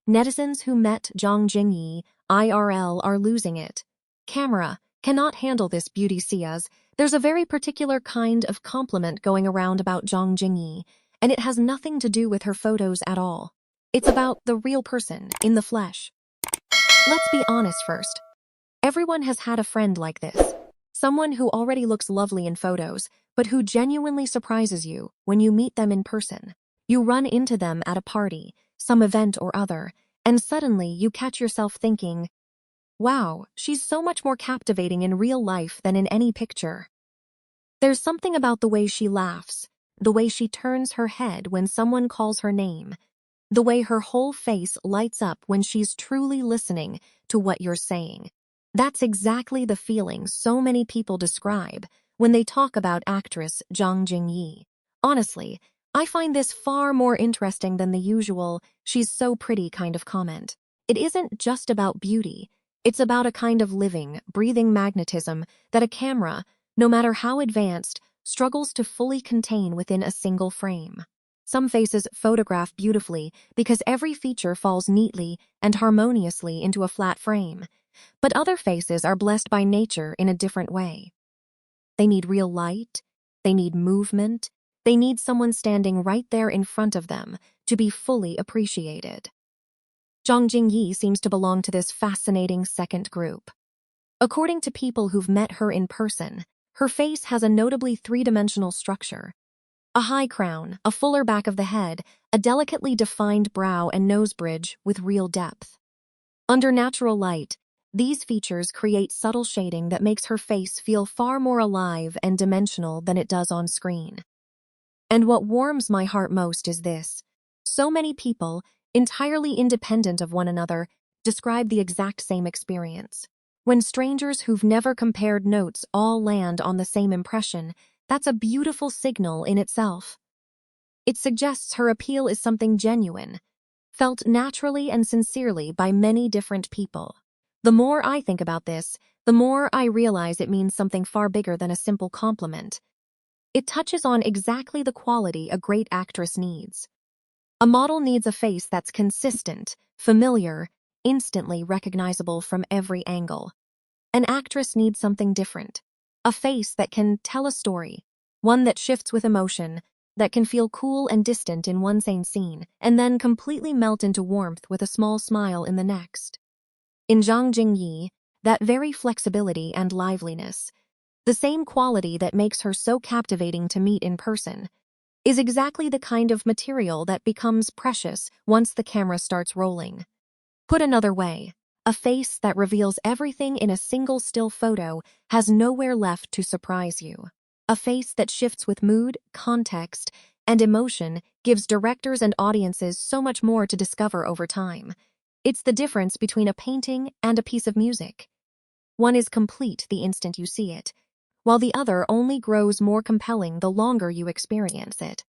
Netizens who met Zhang Jingyi IRL are losing it. Camera cannot handle this beauty Sia's. There's a very particular kind of compliment going around about Zhang Jingyi, and it has nothing to do with her photos at all. It's about the real person, in the flesh. Let's be honest first. Everyone has had a friend like this. Someone who already looks lovely in photos, but who genuinely surprises you when you meet them in person. You run into them at a party, some event or other, and suddenly you catch yourself thinking, wow, she's so much more captivating in real life than in any picture. There's something about the way she laughs, the way she turns her head when someone calls her name, the way her whole face lights up when she's truly listening to what you're saying. That's exactly the feeling so many people describe when they talk about actress Zhang Jingyi. Honestly, I find this far more interesting than the usual "she's so pretty" kind of comment. It isn't just about beauty. It's about a kind of living, breathing magnetism that a camera, no matter how advanced, struggles to fully contain within a single frame. Some faces photograph beautifully because every feature falls neatly and harmoniously into a flat frame, but other faces are blessed by nature in a different way. They need real light, they need movement, they need someone standing right there in front of them to be fully appreciated. Zhang Jingyi seems to belong to this fascinating second group. According to people who've met her in person, her face has a notably three-dimensional structure. A high crown, a fuller back of the head, a delicately defined brow and nose bridge with real depth. Under natural light, these features create subtle shading that makes her face feel far more alive and dimensional than it does on screen. And what warms my heart most is this. So many people, entirely independent of one another, describe the exact same experience. When strangers who've never compared notes all land on the same impression, that's a beautiful signal in itself. It suggests her appeal is something genuine, felt naturally and sincerely by many different people. The more I think about this, the more I realize it means something far bigger than a simple compliment. It touches on exactly the quality a great actress needs. A model needs a face that's consistent, familiar, instantly recognizable from every angle. An actress needs something different. A face that can tell a story, one that shifts with emotion, that can feel cool and distant in one same scene, and then completely melt into warmth with a small smile in the next. In Zhang Jingyi, that very flexibility and liveliness, the same quality that makes her so captivating to meet in person, is exactly the kind of material that becomes precious once the camera starts rolling. Put another way, a face that reveals everything in a single still photo has nowhere left to surprise you. A face that shifts with mood, context, and emotion gives directors and audiences so much more to discover over time. It's the difference between a painting and a piece of music. One is complete the instant you see it, while the other only grows more compelling the longer you experience it.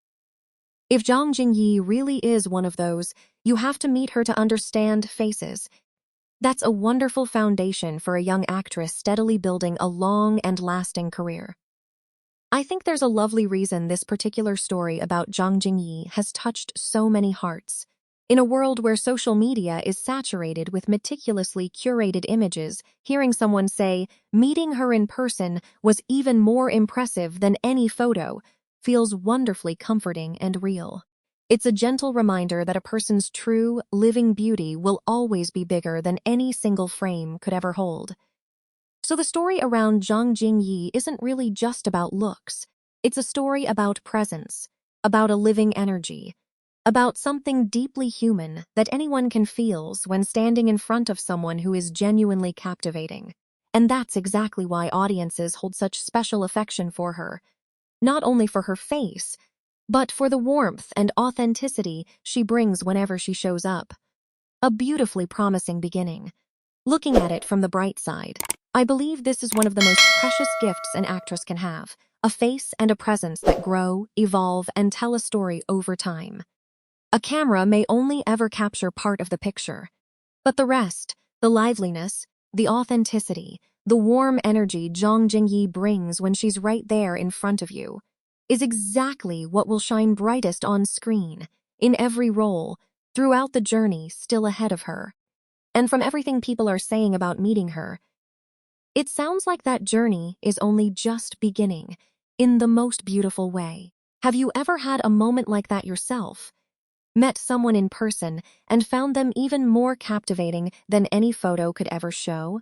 If Zhang Jingyi really is one of those, you have to meet her to understand faces. That's a wonderful foundation for a young actress steadily building a long and lasting career. I think there's a lovely reason this particular story about Zhang Jingyi has touched so many hearts. In a world where social media is saturated with meticulously curated images, hearing someone say, meeting her in person was even more impressive than any photo, feels wonderfully comforting and real. It's a gentle reminder that a person's true, living beauty will always be bigger than any single frame could ever hold. So the story around Zhang Jingyi isn't really just about looks. It's a story about presence, about a living energy, about something deeply human that anyone can feel when standing in front of someone who is genuinely captivating. And that's exactly why audiences hold such special affection for her. Not only for her face, but for the warmth and authenticity she brings whenever she shows up. A beautifully promising beginning. Looking at it from the bright side, I believe this is one of the most precious gifts an actress can have, a face and a presence that grow, evolve, and tell a story over time. A camera may only ever capture part of the picture, but the rest, the liveliness, the authenticity, the warm energy Zhang Jingyi brings when she's right there in front of you, is exactly what will shine brightest on screen, in every role, throughout the journey still ahead of her. And from everything people are saying about meeting her, it sounds like that journey is only just beginning, in the most beautiful way. Have you ever had a moment like that yourself? Met someone in person and found them even more captivating than any photo could ever show?